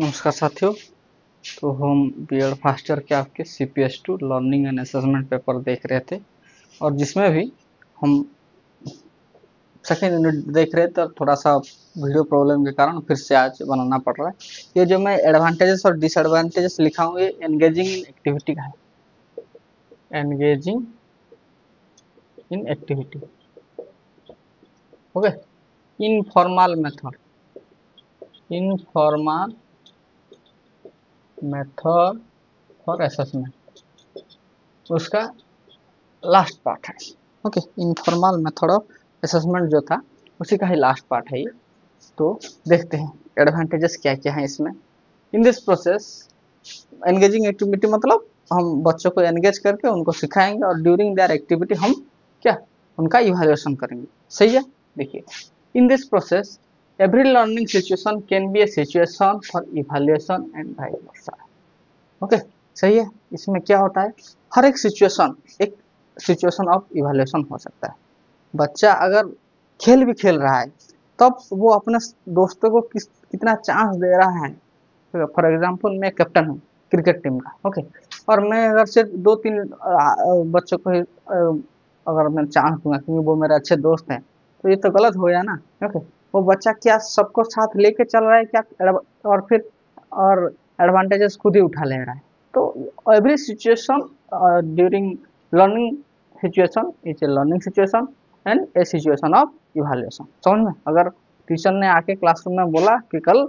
नमस्कार साथियों। तो हम बीएड फर्स्ट ईयर के आपके CPS2 learning and assessment paper देख रहे थे और जिसमें भी हम सेकेंड यूनिट देख रहे थे। तो थोड़ा सा वीडियो प्रॉब्लम के कारण फिर से आज बनाना पड़ रहा है। ये जो मैं एडवांटेजेस और डिसएडवांटेजेस लिखा हूँ ये एंगेजिंग इन एक्टिविटी का है। Engaging in activity, okay. Informal method, informal method for assessment, उसका लास्ट पार्ट है। Okay, informal method of assessment जो था उसी का ही लास्ट पार्ट है ये। तो देखते हैं एडवांटेजेस क्या क्या है इसमें। In this process engaging activity मतलब हम बच्चों को एंगेज करके उनको सिखाएंगे और ड्यूरिंग देयर एक्टिविटी हम क्या उनका इवैल्यूएशन करेंगे। सही है। देखिए, in this process every learning situation can be A situation for evaluation and vice versa. Okay, सही है। इसमें क्या होता है, हर एक सिचुएशन एक सिचुएशन ऑफ इवैल्यूएशन हो सकता है। बच्चा अगर खेल भी खेल रहा है तब वो अपने दोस्तों को कितना चांस दे रहा है। फॉर एग्जांपल मैं कैप्टन हूँ क्रिकेट टीम का, ओके, और मैं अगर सिर्फ 2-3 बच्चों को अगर मैं चांस दूंगा क्योंकि वो मेरे अच्छे दोस्त हैं तो ये तो गलत हो गया ना। ओके, वो बच्चा क्या सबको साथ लेके चल रहा है क्या, और फिर और एडवांटेजेस खुद ही उठा ले रहा है। तो every situation during learning situation is a learning situation and A situation of evaluation. समझ में? अगर टीचर ने आके क्लासरूम में बोला कि कल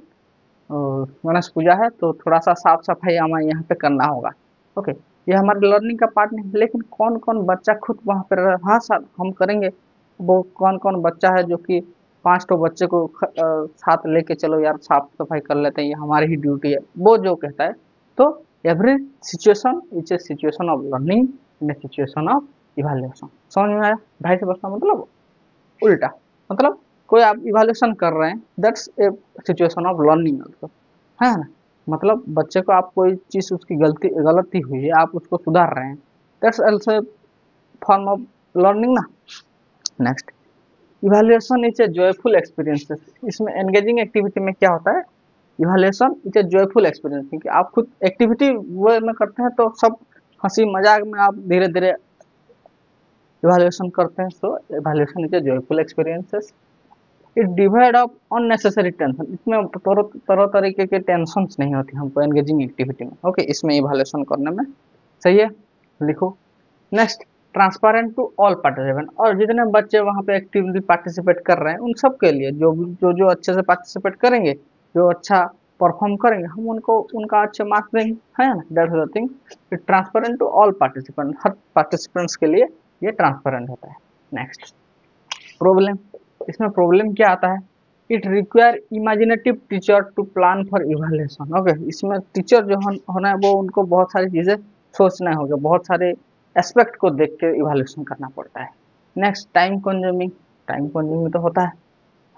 गणेश पूजा है तो थोड़ा सा साफ सफाई हमें यहाँ पे करना होगा, ओके, ये हमारे लर्निंग का पार्ट नहीं। लेकिन कौन कौन बच्चा खुद वहाँ पर हाँ सर हम करेंगे, वो कौन कौन बच्चा है जो कि 5 तो बच्चे को साथ लेके चलो यार साफ सफाई कर लेते हैं, ये हमारी ही ड्यूटी है, वो जो कहता है। तो every situation is a situation of learning in A situation of evaluation. समझ में आया? ढाई से बसना मतलब उल्टा, मतलब कोई आप इवैल्यूएशन कर रहे हैं that's a situation of learning also, है ना। मतलब बच्चे को आप कोई चीज उसकी गलती हुई है आप उसको सुधार रहे हैं, that's also form of learning ना। Next, evaluation is a joyful experiences. इसमें एंगेजिंग एक्टिविटी में क्या होता है, evaluation is a joyful experience, क्योंकि आप खुद एक्टिविटी वो में करते हैं तो सब हंसी मजाक में आप धीरे धीरे इवैल्यूएशन करते हैं। So evaluation is a joyful experiences. It divide of unnecessary tension, इसमें तरह तरीके के टेंशन नहीं होती हमको एंगेजिंग एक्टिविटी में। ओके, इसमें इवैल्यूएशन करने में। सही है, लिखो। Next, transparent to all participant, और जितने बच्चे वहाँ पे एक्टिवली पार्टिसिपेट कर रहे हैं उन सब के लिए जो अच्छे से पार्टिसिपेट करेंगे, जो अच्छा परफॉर्म करेंगे, हम उनको उनका अच्छे मार्क्स देंगे, है ना। That's the thing, transparent to all participant, हर पार्टिसिपेंट्स के लिए ये ट्रांसपेरेंट होता है। Next, problem. इसमें प्रॉब्लम क्या आता है, it require imaginative teacher to plan for evaluation. Okay, इसमें टीचर जो होना है वो उनको बहुत सारी चीजें सोचना होगा, बहुत सारे एस्पेक्ट को देख के इवैल्यूएशन करना पड़ता है। Next, time consuming. Time consuming तो होता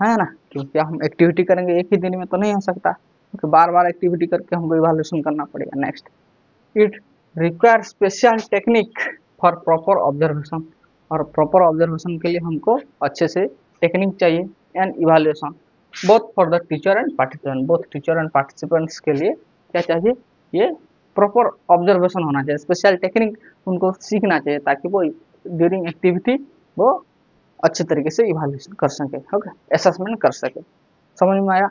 है ना, क्योंकि हम एक्टिविटी करेंगे एक ही दिन में तो नहीं हो सकता, क्योंकि बार बार एक्टिविटी करके हमको इवैल्यूएशन करना पड़ेगा। Next, it require special technique for proper observation, और प्रॉपर ऑब्जर्वेशन के लिए हमको अच्छे से टेक्निक चाहिए and evaluation both for the teacher and participant, both teacher and participants के लिए क्या चाहिए, ये प्रॉपर ऑब्जर्वेशन होना चाहिए, स्पेशल टेक्निक उनको सीखना चाहिए ताकि वो ड्यूरिंग एक्टिविटी वो अच्छे तरीके से इवैल्यूएशन कर सके, ओके, असेसमेंट कर सके। समझ में आया?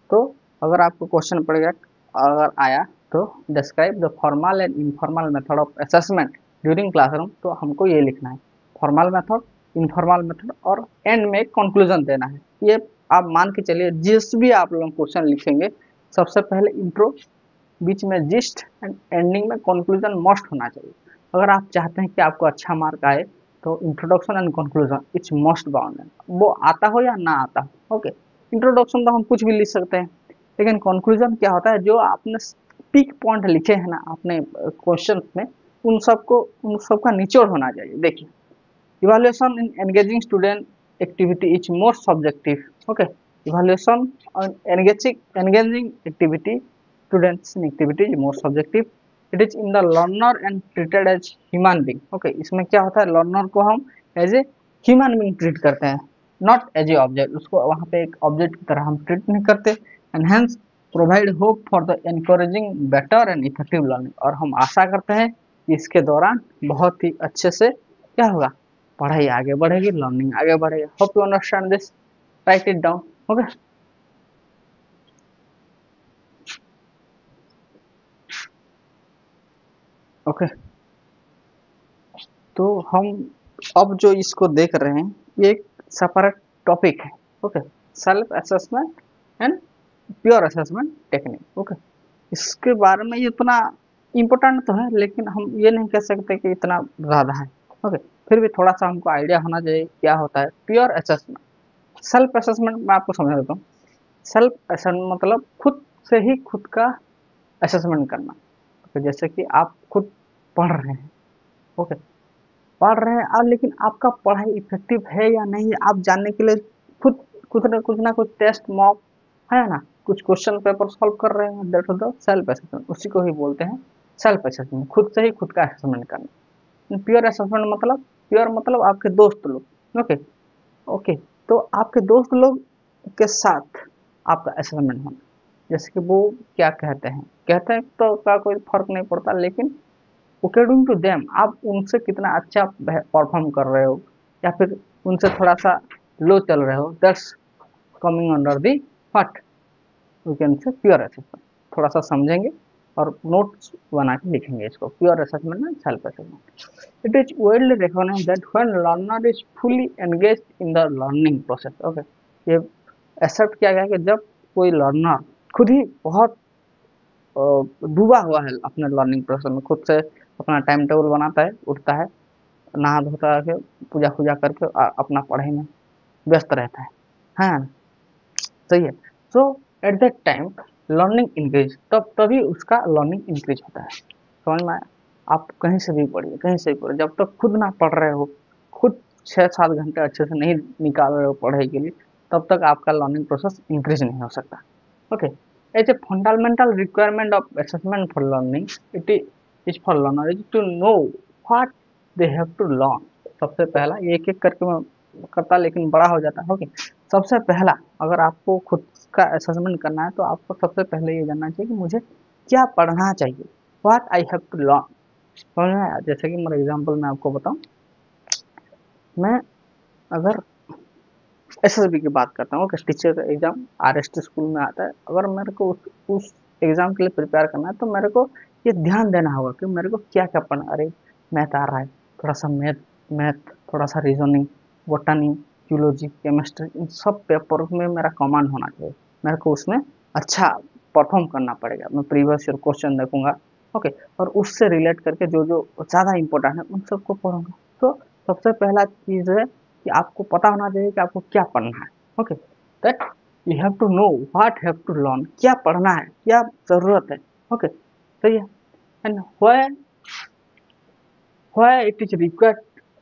तो अगर आपको क्वेश्चन पड़ेगा, अगर आया तो describe the formal and informal method of assessment during classroom, तो हमको ये लिखना है, फॉर्मल मेथड, इनफॉर्मल मेथड, और एंड में कंक्लूजन देना है। ये आप मान के चलिए जिस भी आप लोग क्वेश्चन लिखेंगे सबसे पहले इंट्रो, बीच में जिस्ट एंड एंडिंग में कंक्लूजन मस्ट होना चाहिए। अगर आप चाहते हैं कि आपको अच्छा मार्क आए तो introduction and conclusion it's must bound, वो आता हो या ना आता हो। ओके, इंट्रोडक्शन तो हम कुछ भी लिख सकते हैं, लेकिन कंक्लूजन क्या होता है, जो आपने पीक पॉइंट लिखे हैं ना अपने क्वेश्चन में, उन सबका निचोड़ होना चाहिए। देखिए, evaluation in engaging student activity is more subjective. Okay, evaluation on engaging activity students activity is more subjective. It is in the learner and treated as human being. Okay, इसमें क्या होता है, लर्नर को हम as a human being treat करते हैं, not as a object, उसको वहाँ पे एक ऑब्जेक्ट की तरह हम ट्रीट नहीं करते। And hence provide hope for the encouraging better and effective learning, और हम आशा करते हैं कि इसके दौरान बहुत ही अच्छे से क्या होगा, पढ़ाई आगे बढ़ेगी, लर्निंग आगे बढ़ेगी। Hope you understand this, right it down. Okay, okay, तो हम अब जो इसको देख रहे हैं ये एक सेपरेट टॉपिक है। Okay, self assessment and pure assessment technique. Okay, इसके बारे में ये इतना इम्पोर्टेंट तो है, लेकिन हम ये नहीं कह सकते कि इतना ज़्यादा है। ओके, फिर भी थोड़ा सा हमको आइडिया होना चाहिए क्या होता है प्योर असेसमेंट। सेल्फ असेसमेंट मैं आपको समझा देता हूँ। सेल्फ असेसमेंट मतलब खुद से ही खुद का असेसमेंट करना। तो जैसे कि आप खुद पढ़ रहे हैं, ओके, पढ़ रहे हैं और लेकिन आपका पढ़ाई इफेक्टिव है या नहीं आप जानने के लिए खुद कुछ ना कुछ टेस्ट मॉक है ना, कुछ क्वेश्चन पेपर सॉल्व कर रहे हैं, that is the self assessment. उसी को ही बोलते हैं सेल्फ असेसमेंट, खुद से ही खुद का असेसमेंट करना। प्योर असेसमेंट मतलब, प्योर मतलब आपके दोस्त लोग, ओके, ओके, तो आपके दोस्त लोग के साथ आपका असेसमेंट होना। जैसे कि वो क्या कहते हैं तो का कोई फर्क नहीं पड़ता, लेकिन अकॉर्डिंग टू देम आप उनसे कितना अच्छा परफॉर्म कर रहे हो या फिर उनसे थोड़ा सा लो चल रहे हो, that's coming under the what we can say pure assessment. थोड़ा सा समझेंगे और नोट्स बना के लिखेंगे इसको, pure assessment and self assessment. It is widely recognized that when learner is fully engaged in the learning process, okay, ये accept किया गया कि जब कोई लर्नर खुद ही बहुत डूबा हुआ है अपने लर्निंग प्रोसेस में, खुद से अपना टाइम टेबल बनाता है, उठता है, नहा धोता है, पूजा पूजा करके अपना पढ़ाई में व्यस्त रहता है। हाँ, सही है। So at that time learning increase, तब तभी उसका लर्निंग इंक्रीज होता है। समझ में आया? आप कहीं से भी पढ़िए, कहीं से भी पढ़िए, जब तक खुद ना पढ़ रहे हो, खुद 6-7 घंटे अच्छे से नहीं निकाल रहे हो पढ़ाई के लिए, तब तक आपका लर्निंग प्रोसेस इंक्रीज नहीं हो सकता। Okay, as a fundamental requirement of assessment for learning, it is for learner is to know what they have to learn. सबसे पहला, ये एक एक करके मैं करता लेकिन बड़ा हो जाता है। ओके, सबसे पहला, अगर आपको खुद का असेसमेंट करना है तो आपको सबसे पहले ये जानना चाहिए कि मुझे क्या पढ़ना चाहिए, what I have to learn. समझ में आया? जैसे कि मेरा एग्जांपल मैं आपको बताऊं, मैं अगर एसएसबी की बात करता हूँ कि टीचर का एग्जाम आरएसटी स्कूल में आता है, अगर मेरे को उस एग्जाम के लिए प्रिपेयर करना है तो मेरे को ये ध्यान देना होगा कि मेरे को क्या क्या पढ़ना। अरे मैथ आ रहा है, थोड़ा सा मैथ, थोड़ा सा रीजनिंग, बोटनी, जूलॉजी, केमिस्ट्री, इन सब पेपर में मेरा कमांड होना चाहिए। मेरे को उसमें अच्छा परफॉर्म करना पड़ेगा। मैं प्रीवियस ईयर क्वेश्चन देखूंगा, ओके, और उससे रिलेट करके जो जो ज़्यादा इंपॉर्टेंट है उन सबको पढ़ूंगा। तो सबसे पहला चीज़ है कि आपको पता होना चाहिए कि आपको क्या पढ़ना है। Okay, that you have to know what have to learn, क्या पढ़ना है, क्या जरूरत है। ओके, सही है। And why it is required,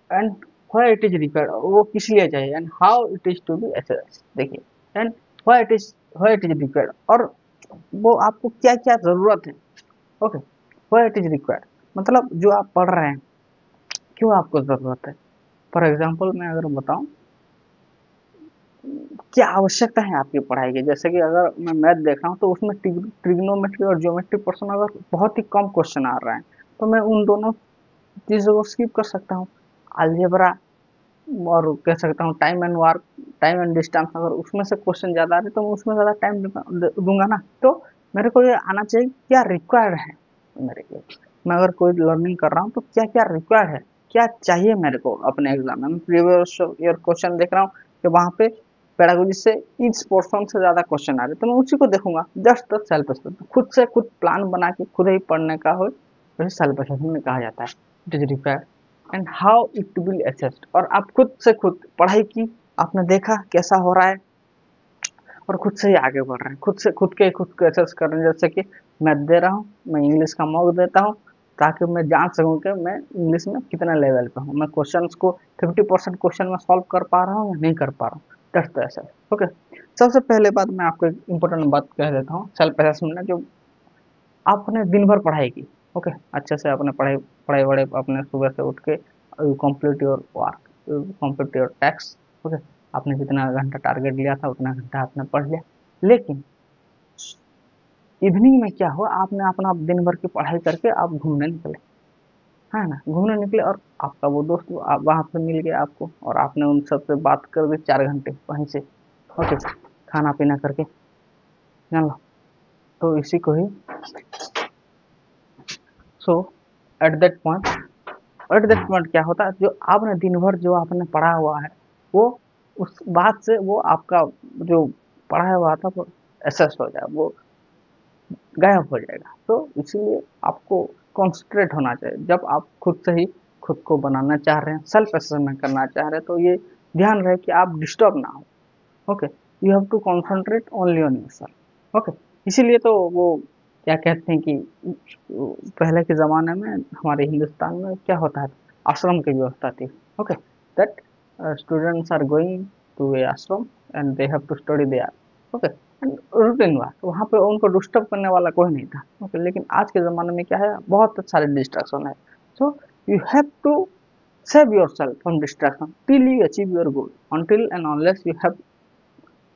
and why it is required, वो किस लिए चाहिए, and how it is to be assessed. देखिए, and why it is required, और वो आपको क्या क्या जरूरत है। Okay, why it is required मतलब जो आप पढ़ रहे हैं क्यों आपको जरूरत है। फॉर एग्जाम्पल मैं अगर बताऊं क्या आवश्यकता है आपकी पढ़ाई की, जैसे कि अगर मैं मैथ देख रहा हूँ तो उसमें ट्रिग्नोमेट्री और ज्योमेट्री पोर्शन अगर बहुत ही कम क्वेश्चन आ रहा है तो मैं उन दोनों चीज़ों को स्किप कर सकता हूँ। अलजेब्रा और कह सकता हूँ time and work, time and distance, अगर उसमें से क्वेश्चन ज़्यादा आ रहे तो मैं उसमें ज़्यादा टाइम दूंगा ना। तो मेरे को ये आना चाहिए क्या रिक्वायर्ड है मेरे लिए। मैं अगर कोई लर्निंग कर रहा हूँ तो क्या क्या रिक्वायर्ड है, क्या चाहिए मेरे को अपने एग्जाम में। प्रीवियस ईयर क्वेश्चन देख रहा हूँ कि वहाँ पे पेडागोजी से इस पोर्शन से ज़्यादा क्वेश्चन आ रहे तो मैं उसी को देखूंगा। जस्ट द सेल्फ असेसमेंट, खुद से खुद प्लान बना के खुद ही पढ़ने का हो, वैसे सेल्फ असेसमेंट कहा जाता है। It is required and how it will assessed, और आप खुद से खुद पढ़ाई की, आपने देखा कैसा हो रहा है और खुद से ही आगे बढ़ रहे हैं, खुद से खुद को असेस कर रहे हैं। जैसे कि मैं दे रहा हूँ, मैं इंग्लिश का मॉक देता हूँ ताकि मैं जान सकूँ कि मैं इंग्लिश में कितना लेवल पे हूँ, मैं क्वेश्चन को 50% क्वेश्चन में सॉल्व कर पा रहा हूँ या नहीं कर पा रहा हूँ। That's the assess. ओके, सबसे पहले बात मैं आपको एक इम्पोर्टेंट बात कह देता हूँ। सेल्फ असेसमेंट है जो आपने दिन भर पढ़ाई की, ओके, अच्छे से आपने पढ़ाई पढ़ाई वढ़ाई अपने सुबह से उठ के you complete your work, you complete your tax. Okay, आपने जितना घंटा टारगेट लिया था उतना घंटा आपने पढ़ लिया, लेकिन इवनिंग में क्या हुआ, आपने अपना दिन भर की पढ़ाई करके आप घूमने निकले, है ना, घूमने निकले और आपका वो दोस्त वहां पे मिल गया आपको, और आपने उन सबसे बात कर दी 4 घंटे वहीं से, ओके, खाना पीना करके, जान लो। तो इसी को ही, सो एट दैट पॉइंट, क्या होता है, जो आपने दिन भर जो आपने पढ़ा हुआ है, वो उस बात से वो आपका जो पढ़ा हुआ था वो एसेस हो जाए, वो गायब हो जाएगा। तो इसीलिए आपको कॉन्सेंट्रेट होना चाहिए। जब आप खुद से ही खुद को बनाना चाह रहे हैं, सेल्फ असेसमेंट करना चाह रहे हैं, तो ये ध्यान रहे कि आप डिस्टर्ब ना हो। Okay, you have to concentrate only on yourself. Okay, इसीलिए तो वो क्या कहते हैं कि पहले के ज़माने में हमारे हिंदुस्तान में क्या होता है, आश्रम की व्यवस्था थी। Okay, that students are going to a ashram and they have to study there. Okay, and routine work, वहाँ पे उनको डिस्टर्ब करने वाला कोई नहीं था। ओके, लेकिन आज के ज़माने में क्या है, बहुत सारे डिस्ट्रैक्शन है। So you have to save yourself from distraction till you achieve your goal. Until and unless you have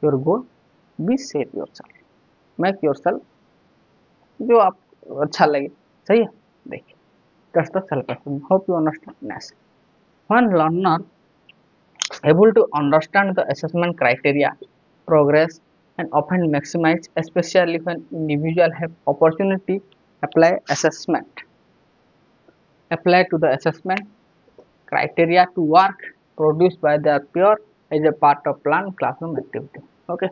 your goal, be save yourself, make yourself जो आप अच्छा लगे, सही है। देखिए, that's the self assessment. Hope you understand this. When learner able to understand the assessment criteria, progress and often maximize, especially when individual have opportunity apply to the assessment criteria to work produced by their peer as a part of planned classroom activity. Okay,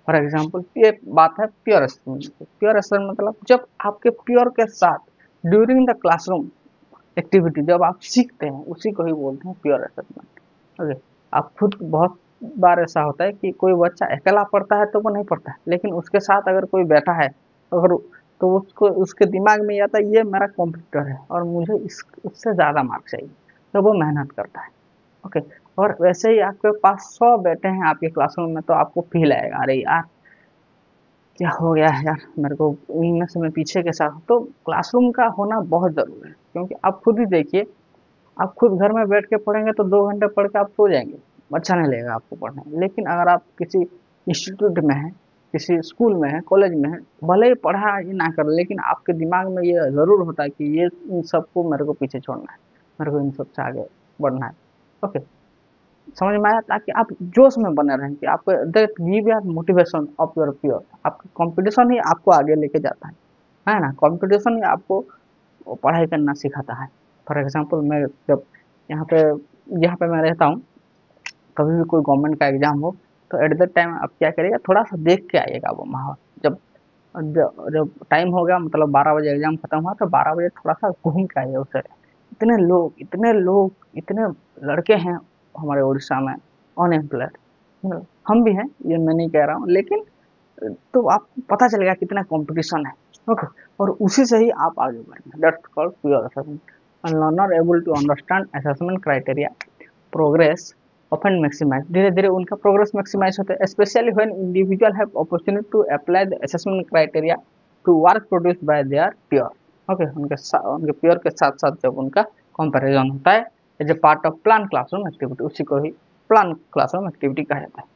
for example ये बात है pure assessment. Pure assessment मतलब जब आपके pure के साथ during the classroom activity जब आप सीखते हैं, उसी को ही बोलते हैं प्योर असेसमेंट। ओके, आप खुद बहुत बार ऐसा होता है कि कोई बच्चा अकेला पढ़ता है तो वो नहीं पढ़ता है, लेकिन उसके साथ अगर कोई बैठा है, अगर तो उसको उसके दिमाग में आता है ये मेरा कॉम्पिटिटर है और मुझे उससे ज़्यादा मार्क्स चाहिए, तो वो मेहनत करता है। ओके, और वैसे ही आपके पास 100 बैठे हैं आपके क्लासरूम में, तो आपको फील आएगा अरे यार क्या हो गया है यार, मेरे को इनमें से मैं पीछे के साथ। तो क्लासरूम का होना बहुत ज़रूरी है, क्योंकि आप खुद ही देखिए, आप खुद घर में बैठ के पढ़ेंगे तो 2 घंटे पढ़ के आप सो जाएंगे, अच्छा नहीं लगेगा आपको पढ़ने में। लेकिन अगर आप किसी इंस्टीट्यूट में हैं, किसी स्कूल में है, कॉलेज में है, भले ही पढ़ा ही ना कर, लेकिन आपके दिमाग में ये ज़रूर होता है कि ये इन सबको मेरे को पीछे छोड़ना है, मेरे को इन सबसे आगे बढ़ना है। ओके, समझ में आया, ताकि आप जोश में बने रहें कि आपको that give your motivation of your pure. आपका कंपटीशन ही आपको आगे लेके जाता है ना, कंपटीशन ही आपको पढ़ाई करना सिखाता है। फॉर एग्जांपल मैं जब यहाँ पे मैं रहता हूँ, कभी भी कोई गवर्नमेंट का एग्जाम हो, तो एट दैट टाइम आप क्या करिएगा, थोड़ा सा देख के आइएगा वो माहौल। जब जब टाइम हो गया, मतलब 12 बजे एग्जाम खत्म हुआ, तो 12 बजे थोड़ा सा घूम के आइए उसे। इतने लड़के हैं हमारे उड़ीसा में अनएम्प्लॉयड, हम भी हैं, ये मैं नहीं कह रहा हूँ, लेकिन तो आपको पता चलेगा कितना कंपटीशन है। ओके, और उसी से ही आप आगे बढ़ेंगे। That's called pure assessment. And learner able to understand assessment criteria, progress often maximize, धीरे धीरे उनका प्रोग्रेस मैक्सिमाइज होता है, specially when individual have opportunity to apply the assessment criteria to work produced by their pure. Okay, उनके pure के साथ साथ जब उनका कंपैरिजन होता है as a part of plan classroom activity, उसी को ही प्लान क्लासरूम एक्टिविटी कहा जाता है।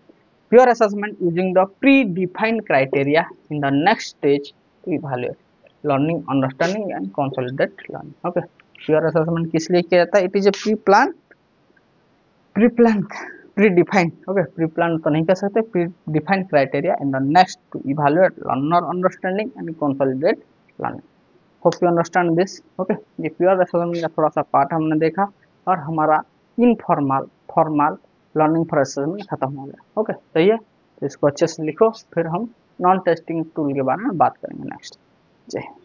Peer assessment using the predefined criteria in the next stage to evaluate learning, understanding and consolidate learning. Okay, peer assessment किस लिए किया जाता है? It is a predefined. Okay, pre-planned तो नहीं कह सकते, predefined criteria in the next to evaluate learner understanding and consolidate learning. Hope you understand this. Okay, ये peer assessment का थोड़ा सा पार्ट हमने देखा, और हमारा informal formal learning for assessment खत्म हो गया। ओके, सही है, तो इसको अच्छे से लिखो, फिर हम नॉन टेस्टिंग टूल के बारे में बात करेंगे नेक्स्ट। जय हिंद।